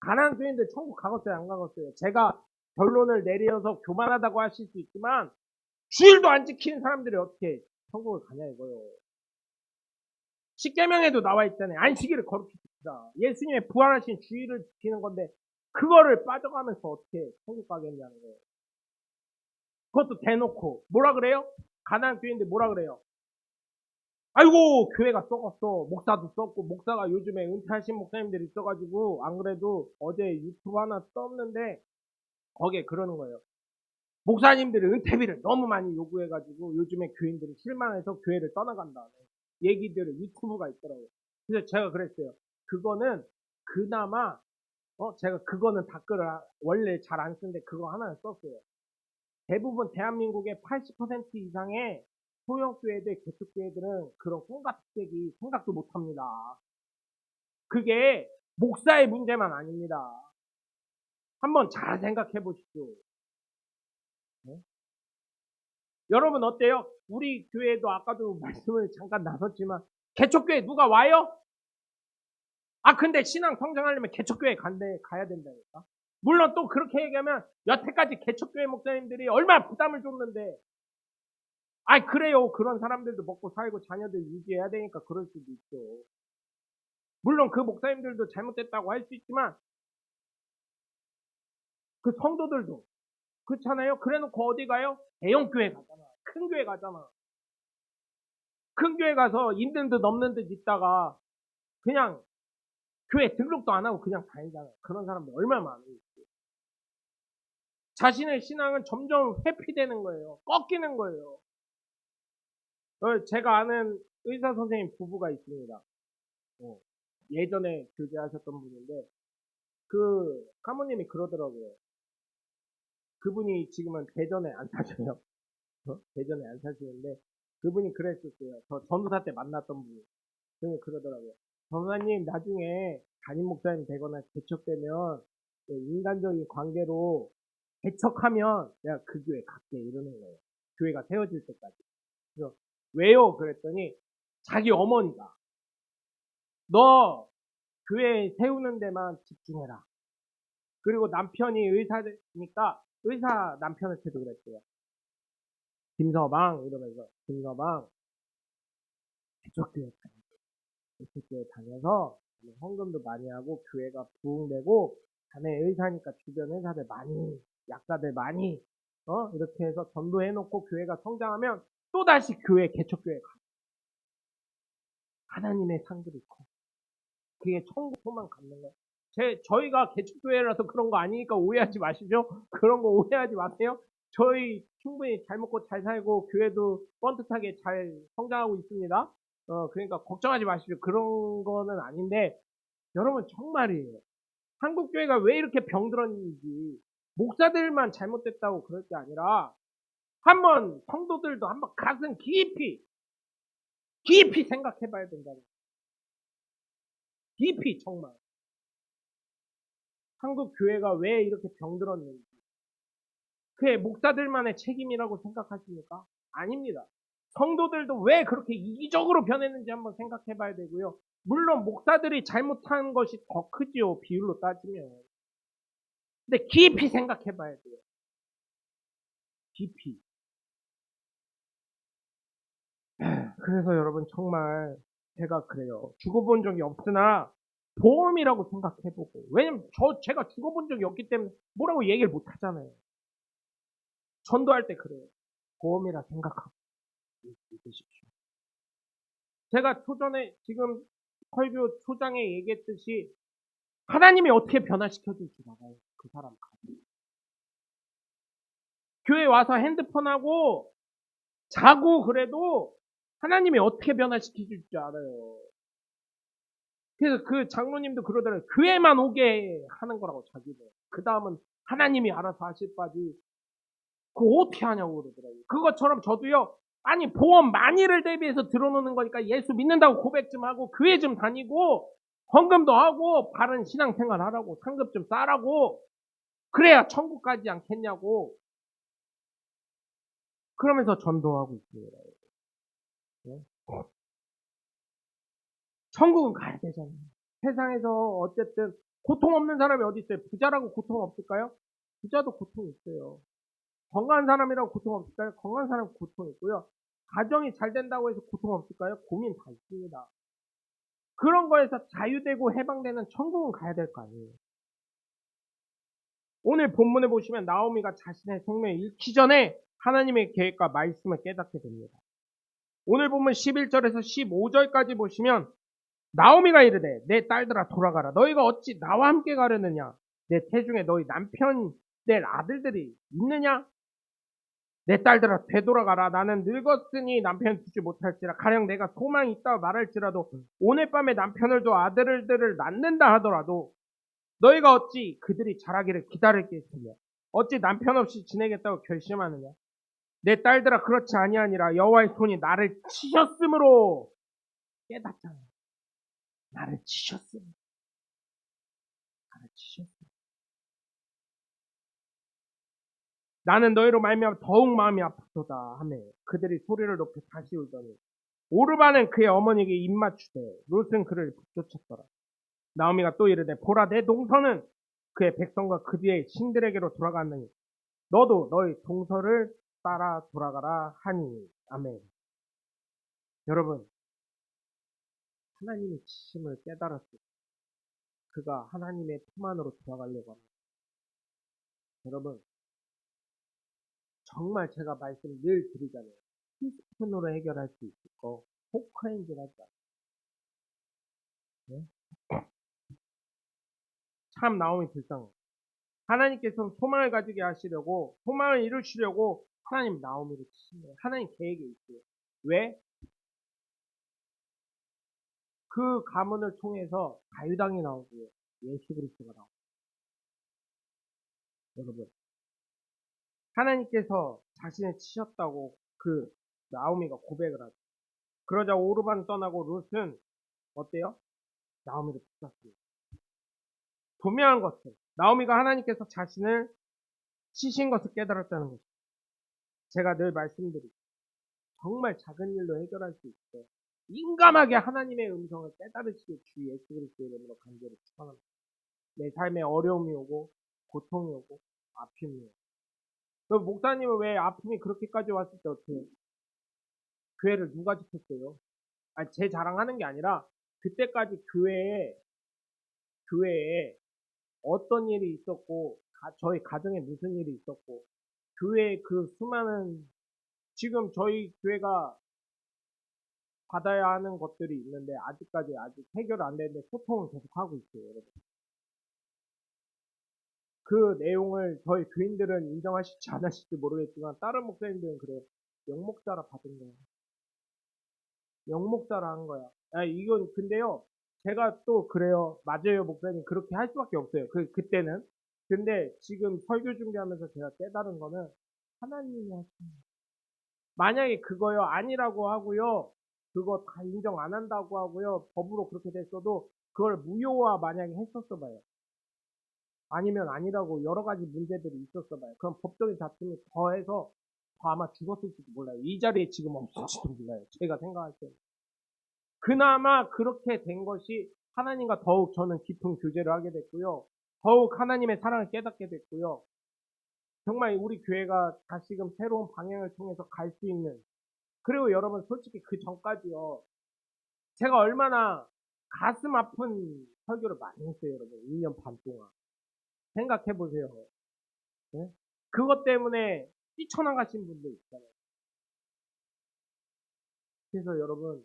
가나안 교회인데 천국 가겠어요 안 가겠어요? 제가 결론을 내려서 교만하다고 하실 수 있지만 주일도 안 지키는 사람들이 어떻게 천국을 가냐 이거요. 십계명에도 나와 있잖아요. 안식일을 거룩히 지키라. 예수님의 부활하신 주일을 지키는 건데 그거를 빠져가면서 어떻게 천국 가겠냐는 거예요. 그것도 대놓고 뭐라 그래요? 가나안 교회인데 뭐라 그래요? 아이고 교회가 썩었어. 목사도 썩고 목사가 요즘에 은퇴하신 목사님들이 있어가지고 안 그래도 어제 유튜브 하나 떴는데 거기에 그러는 거예요. 목사님들이 은퇴비를 너무 많이 요구해가지고 요즘에 교인들이 실망해서 교회를 떠나간다는 얘기들을 유튜브가 있더라고요. 그래서 제가 그랬어요. 그거는 그나마 제가 그거는 댓글을 원래 잘 안 쓰는데 그거 하나를 썼어요. 대부분 대한민국의 80% 이상의 소형교회들, 개척교회들은 그런 콩가택이 생각도 못합니다. 그게 목사의 문제만 아닙니다. 한번 잘 생각해 보십시오. 네? 여러분 어때요? 우리 교회도 아까도 말씀을 잠깐 나눴지만 개척교회 누가 와요? 근데 신앙 성장하려면 개척교회 가야 된다니까. 물론 또 그렇게 얘기하면 여태까지 개척교회 목사님들이 얼마나 부담을 줬는데 그래요. 그런 사람들도 먹고 살고 자녀들 유지해야 되니까 그럴 수도 있죠. 물론 그 목사님들도 잘못됐다고 할 수 있지만 그 성도들도 그렇잖아요. 그래놓고 어디 가요? 대형교회 가잖아. 큰 교회 가잖아. 큰 교회 가서 있는 듯 없는 듯 있다가 그냥 교회 등록도 안 하고 그냥 다니잖아요. 그런 사람들 얼마나 많아요. 자신의 신앙은 점점 회피되는 거예요. 꺾이는 거예요. 제가 아는 의사 선생님 부부가 있습니다. 예전에 교제하셨던 분인데 그 사모님이 그러더라고요. 그분이 지금은 대전에 안 사셔요. 대전에 안 사시는데 그분이 그랬었어요. 저 전도사 때 만났던 분이. 그러더라고요. 전사님 나중에 담임 목사님 되거나 개척되면 인간적인 관계로 개척하면 내가 그 교회 갈게 이러는 거예요. 교회가 세워질 때까지. 그래서 왜요? 그랬더니 자기 어머니가 너 교회 세우는 데만 집중해라. 그리고 남편이 의사니까 의사 남편한테도 그랬어요. 김서방 이러면서 김서방 개척교회 다녀서 헌금도 많이 하고 교회가 부흥되고 자네 의사니까 주변 의사들 많이 약사들 많이 이렇게 해서 전도해놓고 교회가 성장하면 또다시 교회 개척교회 가. 하나님의 상들이 커. 그게 천국 소망 갖는 거야. 저희가 개척교회라서 그런 거 아니니까 오해하지 마시죠. 그런 거 오해하지 마세요. 저희 충분히 잘 먹고 잘 살고 교회도 뻔듯하게 잘 성장하고 있습니다. 그러니까 걱정하지 마시죠. 그런 거는 아닌데 여러분 정말이에요. 한국 교회가 왜 이렇게 병들었는지 목사들만 잘못됐다고 그럴 게 아니라 한번 성도들도 한번 가슴 깊이 생각해봐야 된다는 거예요. 깊이 정말 한국 교회가 왜 이렇게 병들었는지 그게 목사들만의 책임이라고 생각하십니까? 아닙니다. 성도들도 왜 그렇게 이기적으로 변했는지 한번 생각해봐야 되고요. 물론 목사들이 잘못한 것이 더 크지요. 비율로 따지면. 근데 깊이 생각해봐야 돼요. 깊이. 그래서 여러분 정말 제가 그래요. 죽어본 적이 없으나 보험이라고 생각해보고 왜냐면 제가 죽어본 적이 없기 때문에 뭐라고 얘기를 못 하잖아요. 전도할 때 그래요. 보험이라 생각하고 믿으십시오. 제가 초전에 지금 설교 초장에 얘기했듯이 하나님이 어떻게 변화시켜줄지 알아요. 그 사람 가슴. 교회 와서 핸드폰하고 자고 그래도 하나님이 어떻게 변화시켜줄지 알아요. 그래서 그 장로님도 그러더라고요. 교회만 오게 하는 거라고 자기는. 그 다음은 하나님이 알아서 하실 바지. 그거 어떻게 하냐고 그러더라고요. 그것처럼 저도요. 아니 보험 만일을 대비해서 들어놓는 거니까 예수 믿는다고 고백 좀 하고 교회 좀 다니고 헌금도 하고 바른 신앙생활 하라고 상급 좀 싸라고 그래야 천국 가지 않겠냐고 그러면서 전도하고 있습니다. 네? 천국은 가야 되잖아요. 세상에서 어쨌든 고통 없는 사람이 어디 있어요? 부자라고 고통 없을까요? 부자도 고통 있어요. 건강한 사람이라고 고통 없을까요? 건강한 사람 고통 있고요. 가정이 잘 된다고 해서 고통 없을까요? 고민 다 있습니다. 그런 거에서 자유되고 해방되는 천국은 가야 될 거 아니에요. 오늘 본문에 보시면 나오미가 자신의 생명을 잃기 전에 하나님의 계획과 말씀을 깨닫게 됩니다. 오늘 본문 11절에서 15절까지 보시면 나오미가 이르되 내 딸들아 돌아가라. 너희가 어찌 나와 함께 가려느냐? 내 태중에 너희 남편 될 아들들이 있느냐? 내 딸들아 되돌아가라. 나는 늙었으니 남편 두지 못할지라. 가령 내가 소망이 있다 말할지라도 오늘 밤에 남편을 둬 아들들을 낳는다 하더라도 너희가 어찌 그들이 자라기를 기다리겠으며 어찌 남편 없이 지내겠다고 결심하느냐? 내 딸들아 그렇지 아니하니라. 여호와의 손이 나를 치셨으므로 깨닫잖아. 나를 치셨으므로. 나를 치셨으므로. 나는 너희로 말미암아 더욱 마음이 아프도다 하며 그들이 소리를 높여 다시 울더니 오르바는 그의 어머니에게 입맞추되 롯은 그를 붙쫓았더라. 나오미가 또 이르되 보라 내 동서는 그의 백성과 그 뒤에 신들에게로 돌아갔느니 너도 너희 동서를 따라 돌아가라 하니 아멘. 여러분 하나님의 지심을 깨달았을 때 그가 하나님의 품 안으로 들어가려고 합니다. 여러분 정말 제가 말씀 늘 드리잖아요. 티스푼으로 해결할 수 있을 거 포크핸즈를 하지 않아요. 참 나오미 불쌍해. 하나님께서 소망을 가지게 하시려고 소망을 이루시려고 하나님 나오미를 치신 거예요. 하나님 계획이 있어요. 왜? 그 가문을 통해서 자유당이 나오고요. 예수 그리스도가 나오고. 여러분 하나님께서 자신을 치셨다고 그 나오미가 고백을 하죠. 그러자 오르반 떠나고 룻은 어때요? 나오미를 붙잡습니다. 분명한 것은 나오미가 하나님께서 자신을 치신 것을 깨달았다는 것입니다. 제가 늘 말씀드리죠. 정말 작은 일로 해결할 수 있어요. 민감하게 하나님의 음성을 깨달으시길 주 예수 그리스도 이름으로 간절히 축원합니다. 내 삶에 어려움이 오고 고통이 오고 아픔이 오고 그럼 목사님은 왜 아픔이 그렇게까지 왔을 때 어떻게 해요? 교회를 누가 지켰어요? 아니, 제 자랑하는 게 아니라 그때까지 교회에 어떤 일이 있었고 저희 가정에 무슨 일이 있었고 교회에 그 수많은 지금 저희 교회가 받아야 하는 것들이 있는데 아직까지 아직 해결 안 되는데 소통을 계속 하고 있어요, 여러분. 그 내용을 저희 교인들은 인정하실지 안 하실지 모르겠지만 다른 목사님들은 그래요. 영목사라 받은 거야. 영목사라 한 거야. 아, 이건 근데요. 제가 또 그래요. 맞아요, 목사님. 그렇게 할 수밖에 없어요. 그때는. 근데 지금 설교 준비하면서 제가 깨달은 거는 하나님이 하신 거예요. 만약에 그거요 아니라고 하고요. 그거 다 인정 안 한다고 하고요. 법으로 그렇게 됐어도 그걸 무효화 만약에 했었어 봐요. 아니면 아니라고 여러 가지 문제들이 있었어 봐요. 그럼 법적인 다툼이 더해서 더 아마 죽었을지도 몰라요. 이 자리에 지금 없을지도 몰라요. 제가 생각할 때. 그나마 그렇게 된 것이 하나님과 더욱 저는 깊은 교제를 하게 됐고요. 더욱 하나님의 사랑을 깨닫게 됐고요. 정말 우리 교회가 다시금 새로운 방향을 통해서 갈 수 있는, 그리고 여러분 솔직히 그 전까지요. 제가 얼마나 가슴 아픈 설교를 많이 했어요, 여러분. 2년 반 동안. 생각해 보세요. 네? 그것 때문에 뛰쳐나가신 분들 있잖아요. 그래서 여러분,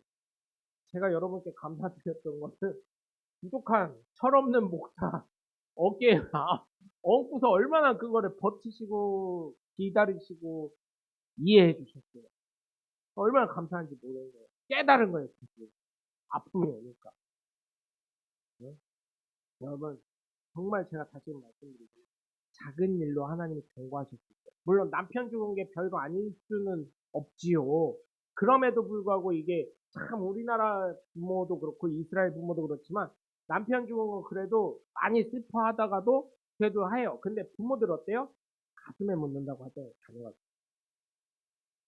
제가 여러분께 감사드렸던 것은 부족한 철없는 목사 어깨에 얹고서 얼마나 그거를 버티시고 기다리시고 이해해 주셨어요. 얼마나 감사한지 모르는 거예요. 깨달은 거예요. 진짜. 아픔이 오니까. 네? 여러분 정말 제가 다시 말씀드리지만 작은 일로 하나님이 경고하실 수 있어요. 물론 남편 죽은 게 별거 아닐 수는 없지요. 그럼에도 불구하고 이게 참 우리나라 부모도 그렇고 이스라엘 부모도 그렇지만 남편 죽은 거 그래도 많이 슬퍼하다가도 그래도 해요. 근데 부모들 어때요? 가슴에 묻는다고 하잖아요. 자녀가.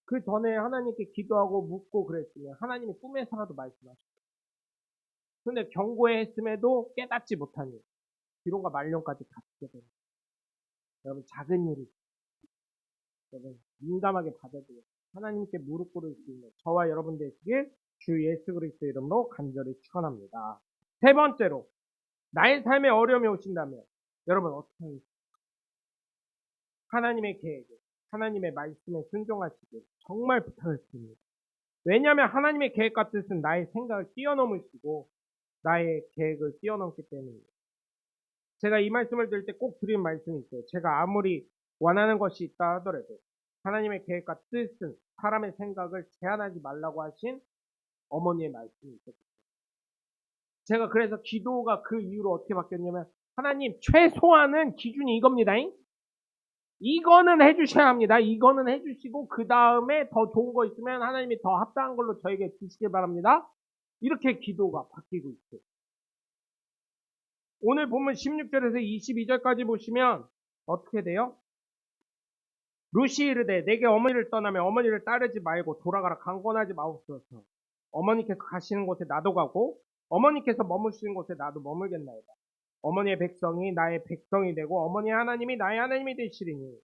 그 전에 하나님께 기도하고 묻고 그랬으면 하나님이 꿈에서라도 말씀하셨어요. 근데 경고했음에도 깨닫지 못하니 비론과 말년까지 다 죽게 됩니다. 여러분 작은 일이 여러분 민감하게 받아들여 하나님께 무릎 꿇을 수 있는 저와 여러분 되시길 주 예수 그리스도 이름으로 간절히 축원합니다. 세 번째로 나의 삶에 어려움이 오신다면 여러분 어떻게 하겠습니까? 하나님의 계획에 하나님의 말씀에 순종하시길 정말 부탁을 드립니다. 왜냐하면 하나님의 계획과 뜻은 나의 생각을 뛰어넘으시고 나의 계획을 뛰어넘기 때문입니다. 제가 이 말씀을 들을 때 꼭 드린 말씀이 있어요. 제가 아무리 원하는 것이 있다 하더라도 하나님의 계획과 뜻은 사람의 생각을 제한하지 말라고 하신 어머니의 말씀이 있었어요. 제가 그래서 기도가 그 이후로 어떻게 바뀌었냐면 하나님 최소한은 기준이 이겁니다잉. 이거는 해주셔야 합니다. 이거는 해주시고 그 다음에 더 좋은 거 있으면 하나님이 더 합당한 걸로 저에게 주시길 바랍니다. 이렇게 기도가 바뀌고 있어요. 오늘 본문 16절에서 22절까지 보시면 어떻게 돼요? 루시 이르되 내게 어머니를 떠나면 어머니를 따르지 말고 돌아가라 강권하지 마옵소서. 어머니께서 가시는 곳에 나도 가고 어머니께서 머무시는 곳에 나도 머물겠나이다. 어머니의 백성이 나의 백성이 되고 어머니의 하나님이 나의 하나님이 되시리니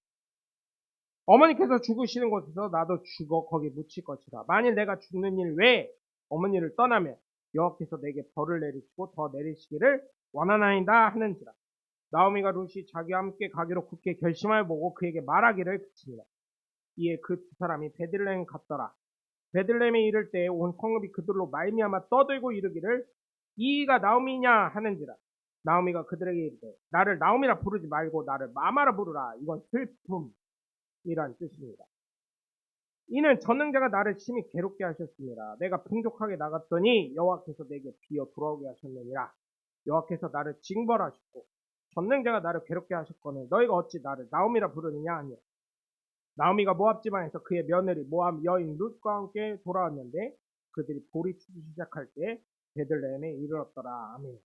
어머니께서 죽으시는 곳에서 나도 죽어 거기 묻힐 것이다. 만일 내가 죽는 일 외에 어머니를 떠나면 여호와께서 내게 벌을 내리시고 더 내리시기를 원하나이다 하는지라. 나오미가 룻이 자기와 함께 가기로 굳게 결심하여 보고 그에게 말하기를 그치니라. 이에 그 두 사람이 베들레헴 갔더라. 베들레헴에 이를 때에 온 성읍이 그들로 말미암아 떠들고 이르기를 이가 나오미냐 하는지라. 나오미가 그들에게 이르되 나를 나오미라 부르지 말고 나를 마마라 부르라. 이건 슬픔이란 뜻입니다. 이는 전능자가 나를 심히 괴롭게 하셨습니다. 내가 풍족하게 나갔더니 여호와께서 내게 비어 돌아오게 하셨느니라. 여호와께서 나를 징벌하셨고 전능자가 나를 괴롭게 하셨거늘 너희가 어찌 나를 나오미라 부르느냐 하니라. 나오미가 모압 지방에서 그의 며느리 모압 여인 룻과 함께 돌아왔는데 그들이 보리 치기 시작할 때 베들레헴에 이르렀더라. 아멘.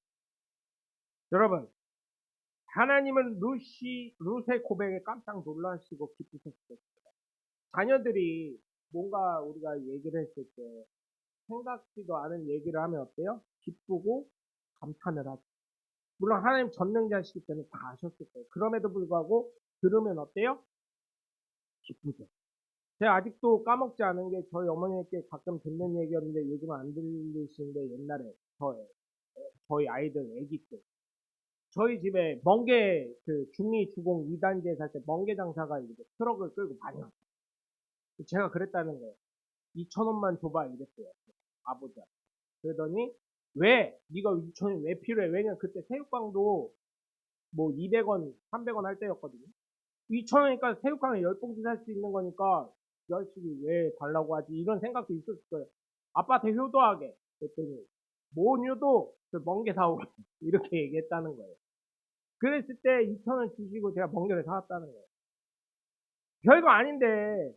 여러분 하나님은 룻의 고백에 깜짝 놀라시고 기쁘셨을 것입니다. 자녀들이 뭔가 우리가 얘기를 했을 때 생각지도 않은 얘기를 하면 어때요? 기쁘고 감탄을 하죠. 물론 하나님 전능자시기 때문에 다 아셨을 거예요. 그럼에도 불구하고 들으면 어때요? 기쁘죠. 제가 아직도 까먹지 않은 게 저희 어머니께 가끔 듣는 얘기였는데 요즘은 안 들리시는데 옛날에 저희 아이들 애기 때 저희 집에 멍게 그 중리 주공 2단지에 살 때 멍게 장사가 이제 트럭을 끌고 많이 왔어요. 제가 그랬다는 거예요. 2,000원만 줘봐 이랬어요. 아버지한테. 그러더니 왜? 네가 2,000원이 왜 필요해? 왜냐면 그때 새우깡도 뭐 200원, 300원 할 때였거든요. 2,000원이니까 새우깡을 10봉지 살 수 있는 거니까 이 자식이 왜 달라고 하지? 이런 생각도 있었을 거예요. 아빠한테 효도하게. 그랬더니 뭔 효도? 먼 게 사오게. 이렇게 얘기했다는 거예요. 그랬을 때 2,000원 주시고 제가 먼 게를 사왔다는 거예요. 별거 아닌데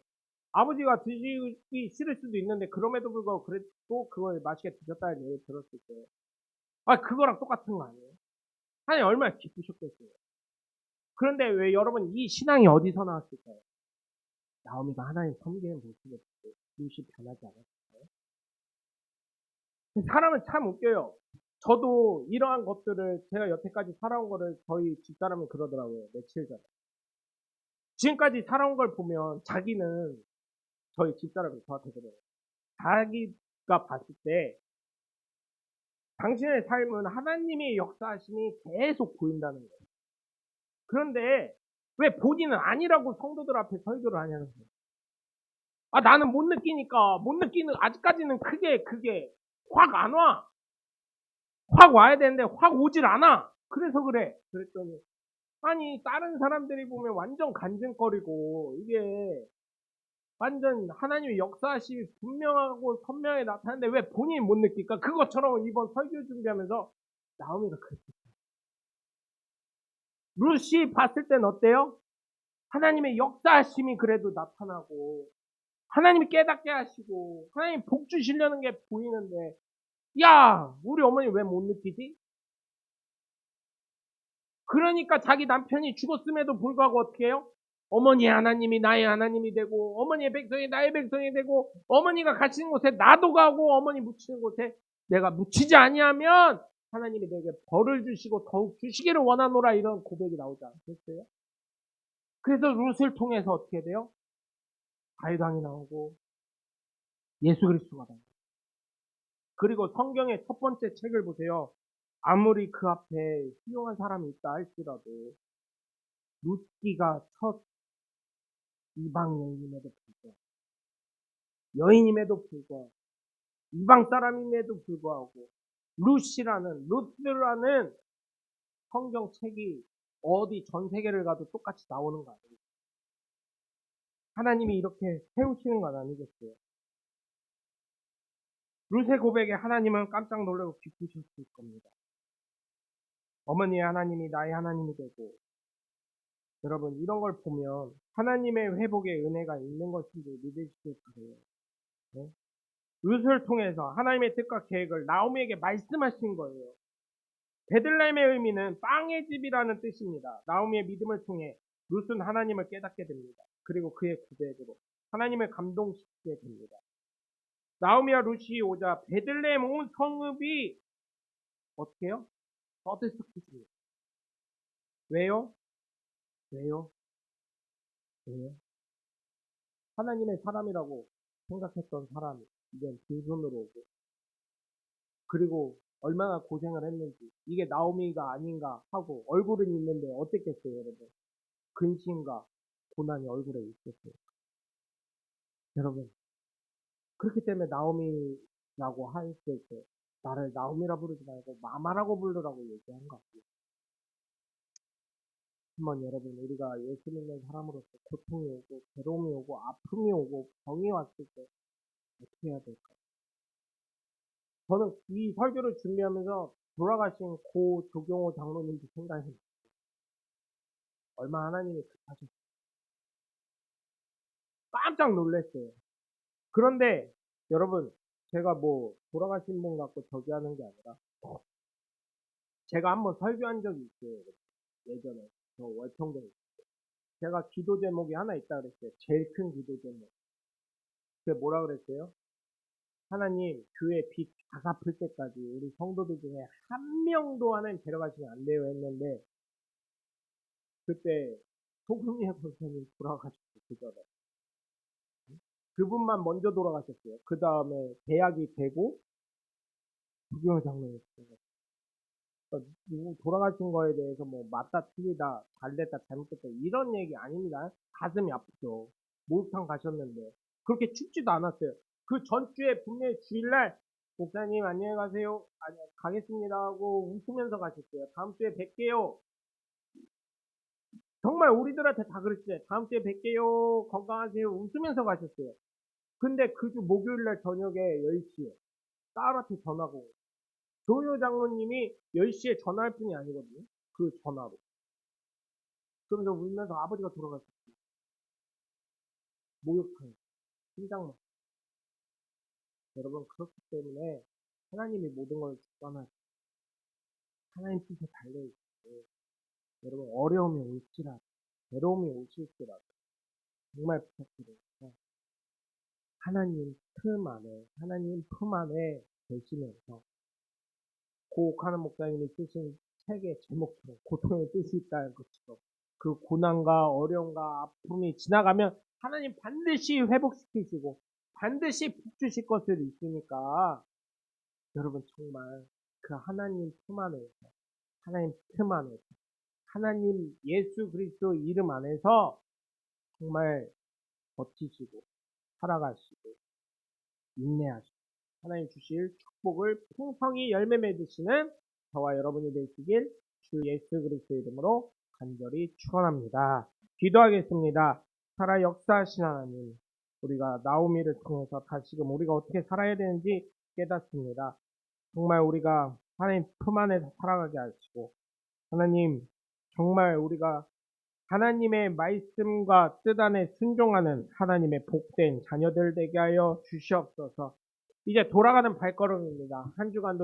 아버지가 드시기 싫을 수도 있는데 그럼에도 불구하고 그래도 그걸 맛있게 드셨다는 얘기 들었을 때 그거랑 똑같은 거 아니에요? 하나님 얼마나 기쁘셨겠어요. 그런데 왜 여러분 이 신앙이 어디서 나왔을까요? 나오미가 하나님 섬기는 모습을 보고 눈이 변하지 않았을까요? 사람은 참 웃겨요. 저도 이러한 것들을 제가 여태까지 살아온 거를 저희 집사람이 그러더라고요. 며칠 전에. 지금까지 살아온 걸 보면 자기는 저희 집사람이 저한테 그래요. 자기가 봤을 때 당신의 삶은 하나님의 역사하심이 계속 보인다는 거예요. 그런데 왜 본인은 아니라고 성도들 앞에 설교를 하냐는 거예요. 나는 못 느끼니까, 못 느끼는, 아직까지는 그게 확 안 와. 확 와야 되는데 확 오질 않아. 그래서 그래. 그랬더니, 아니, 다른 사람들이 보면 완전 간증거리고, 이게 완전 하나님의 역사하심이 분명하고 선명하게 나타나는데 왜 본인이 못 느낄까? 그것처럼 이번 설교 준비하면서 나오미가 그랬어요. 루시 봤을 땐 어때요? 하나님의 역사하심이 그래도 나타나고 하나님이 깨닫게 하시고 하나님 복 주시려는 게 보이는데 야 우리 어머니 왜 못 느끼지? 그러니까 자기 남편이 죽었음에도 불구하고 어떻게 해요? 어머니의 하나님이 나의 하나님이 되고 어머니의 백성이 나의 백성이 되고 어머니가 가시는 곳에 나도 가고 어머니 묻히는 곳에 내가 묻히지 아니하면 하나님이 내게 벌을 주시고 더욱 주시기를 원하노라 이런 고백이 나오지 않겠어요? 그래서 룻을 통해서 어떻게 돼요? 다윗왕이 나오고 예수 그리스도가 나오고 그리고 성경의 첫 번째 책을 보세요. 아무리 그 앞에 훌륭한 사람이 있다 할지라도 룻기가 첫 이방 여인임에도 불구하고 여인임에도 불구하고 이방 사람임에도 불구하고 루스라는 성경책이 어디 전 세계를 가도 똑같이 나오는 거 아니에요? 하나님이 이렇게 세우시는 건 아니겠어요? 룻의 고백에 하나님은 깜짝 놀라고 기쁘셨을 겁니다. 어머니의 하나님이 나의 하나님이 되고 여러분 이런 걸 보면 하나님의 회복의 은혜가 있는 것인지 믿으시길 바래요. 네? 룻을 통해서 하나님의 뜻과 계획을 나오미에게 말씀하신 거예요. 베들레헴의 의미는 빵의 집이라는 뜻입니다. 나오미의 믿음을 통해 룻은 하나님을 깨닫게 됩니다. 그리고 그의 고백으로 하나님을 감동시키게 됩니다. 나오미와 룻이 오자 베들레헴 온 성읍이 어떻게 해요? 떠들썩해집니다. 왜요? 왜요? 왜요? 하나님의 사람이라고 생각했던 사람이 이젠 빈손으로 오고 그리고 얼마나 고생을 했는지 이게 나오미가 아닌가 하고 얼굴은 있는데 어땠겠어요 여러분? 근심과 고난이 얼굴에 있겠어요. 여러분 그렇기 때문에 나오미라고 할 때 나를 나오미라 부르지 말고 마마라고 부르라고 얘기한 것 같아요. 한번 여러분 우리가 예수 믿는 사람으로서 고통이 오고 괴로움이 오고 아픔이 오고 병이 왔을 때 어떻게 해야 될까요? 저는 이 설교를 준비하면서 돌아가신 고 조경호 장로님도 생각이 났어요. 얼마 하나님이 급하셨어요. 깜짝 놀랐어요. 그런데 여러분 제가 뭐 돌아가신 분 갖고 저기 하는 게 아니라 제가 한번 설교한 적이 있어요. 예전에 저 월평동에 제가 기도 제목이 하나 있다 그랬어요. 제일 큰 기도 제목. 그게 뭐라 그랬어요? 하나님 교회 빚 다 갚을 때까지 우리 성도들 중에 한 명도 하나님 데려가시면 안 돼요 했는데 그때 소금이의 선생님 돌아가셨어요. 그 전에. 그분만 먼저 돌아가셨어요. 그 다음에 계약이 되고 부경을 장로였어요. 누구 돌아가신 거에 대해서 뭐 맞다 틀리다 잘됐다 잘못됐다 이런 얘기 아닙니다. 가슴이 아프죠. 목욕탕 가셨는데 그렇게 춥지도 않았어요. 그 전주에 분명히 주일날 목사님 안녕히 가세요. 아니 가겠습니다 하고 웃으면서 가셨어요. 다음 주에 뵐게요. 정말 우리들한테 다 그랬어요. 다음 주에 뵐게요. 건강하세요. 웃으면서 가셨어요. 근데 그 주 목요일 날 저녁에 10시에 딸한테 전화가 오고 조효 장로님이 10시에 전화할 뿐이 아니거든요. 그 전화로. 그러면서 울면서 아버지가 돌아가셨어요. 목욕탕, 심장마. 여러분 그렇기 때문에 하나님이 모든 걸 주관하시고 하나님 뜻에 달려있고 여러분 어려움이 올지라도 괴로움이 오실지라도 정말 부탁드려요. 하나님 품 안에 하나님 품 안에 계시면서 고옥하는 목사님이 쓰신 책의 제목처럼 고통의 뜻이 있다는 것처럼 그 고난과 어려움과 아픔이 지나가면 하나님 반드시 회복시키시고 반드시 복 주실 것을 있으니까 여러분 정말 그 하나님 품 안에서 하나님 틈 안에서 하나님 예수 그리스도 이름 안에서 정말 버티시고 살아가시고 인내하시고 하나님 주실 축복을 풍성히 열매 맺으시는 저와 여러분이 되시길 주 예수 그리스도 이름으로 간절히 축원합니다. 기도하겠습니다. 살아 역사하신 하나님, 우리가 나오미를 통해서 다시금 우리가 어떻게 살아야 되는지 깨닫습니다. 정말 우리가 하나님 품 안에서 살아가게 하시고 하나님 정말 우리가 하나님의 말씀과 뜻 안에 순종하는 하나님의 복된 자녀들 되게 하여 주시옵소서. 이제 돌아가는 발걸음입니다. 한 주간도